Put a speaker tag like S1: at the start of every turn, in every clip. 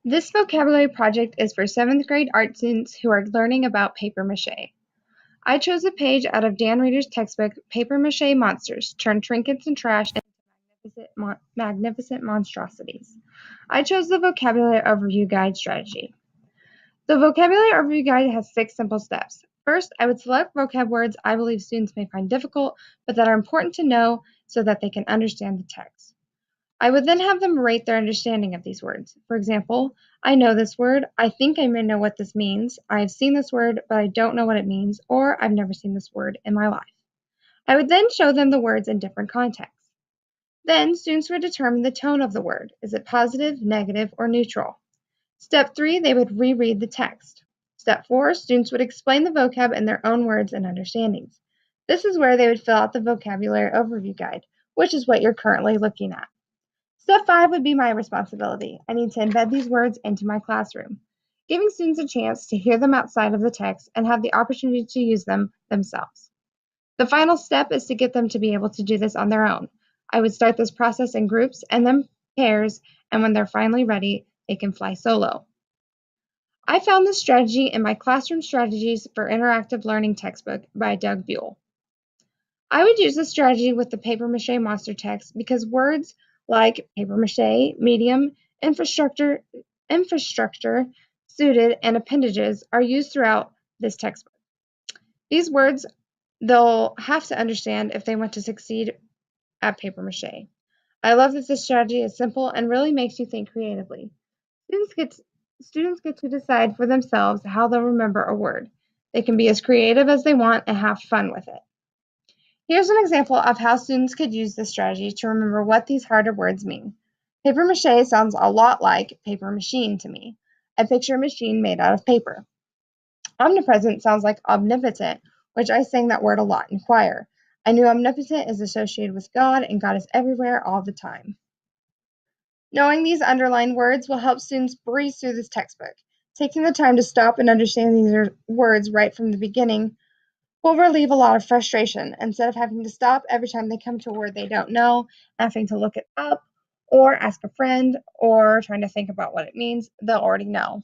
S1: This vocabulary project is for 7th grade art students who are learning about paper mache. I chose a page out of Dan Reeder's textbook, Paper Mache Monsters, Turn Trinkets and Trash into Magnificent Monstrosities. I chose the Vocabulary Overview Guide strategy. The Vocabulary Overview Guide has 6 simple steps. First, I would select vocab words I believe students may find difficult, but that are important to know so that they can understand the text. I would then have them rate their understanding of these words. For example, I know this word, I think I may know what this means, I have seen this word, but I don't know what it means, or I've never seen this word in my life. I would then show them the words in different contexts. Then, students would determine the tone of the word. Is it positive, negative, or neutral? Step 3, they would reread the text. Step 4, students would explain the vocab in their own words and understandings. This is where they would fill out the vocabulary overview guide, which is what you're currently looking at. Step 5 would be my responsibility. I need to embed these words into my classroom, giving students a chance to hear them outside of the text and have the opportunity to use them themselves. The final step is to get them to be able to do this on their own. I would start this process in groups and then pairs, and when they're finally ready, they can fly solo. I found this strategy in my Classroom Strategies for Interactive Learning textbook by Doug Buell. I would use this strategy with the paper mache monster text because words like paper mache, medium, infrastructure, suited, and appendages are used throughout this textbook. These words they'll have to understand if they want to succeed at paper mache. I love that this strategy is simple and really makes you think creatively. Students get to decide for themselves how they'll remember a word. They can be as creative as they want and have fun with it. Here's an example of how students could use this strategy to remember what these harder words mean. Paper mache sounds a lot like paper machine to me. I picture a machine made out of paper. Omnipresent sounds like omnipotent, which I sang that word a lot in choir. I knew omnipotent is associated with God, and God is everywhere all the time. Knowing these underlined words will help students breeze through this textbook. Taking the time to stop and understand these words right from the beginning will relieve a lot of frustration instead of having to stop every time they come to a word they don't know, having to look it up, or ask a friend, or trying to think about what it means. They'll already know.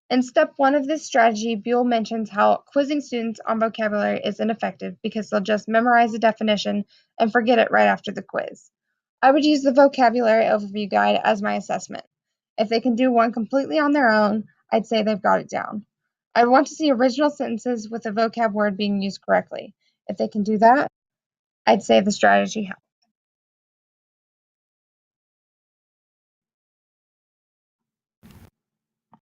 S1: In step 1 of this strategy, Buell mentions how quizzing students on vocabulary is ineffective because they'll just memorize the definition and forget it right after the quiz. I would use the vocabulary overview guide as my assessment. If they can do one completely on their own, I'd say they've got it down. I want to see original sentences with the vocab word being used correctly. If they can do that, I'd say the strategy helps.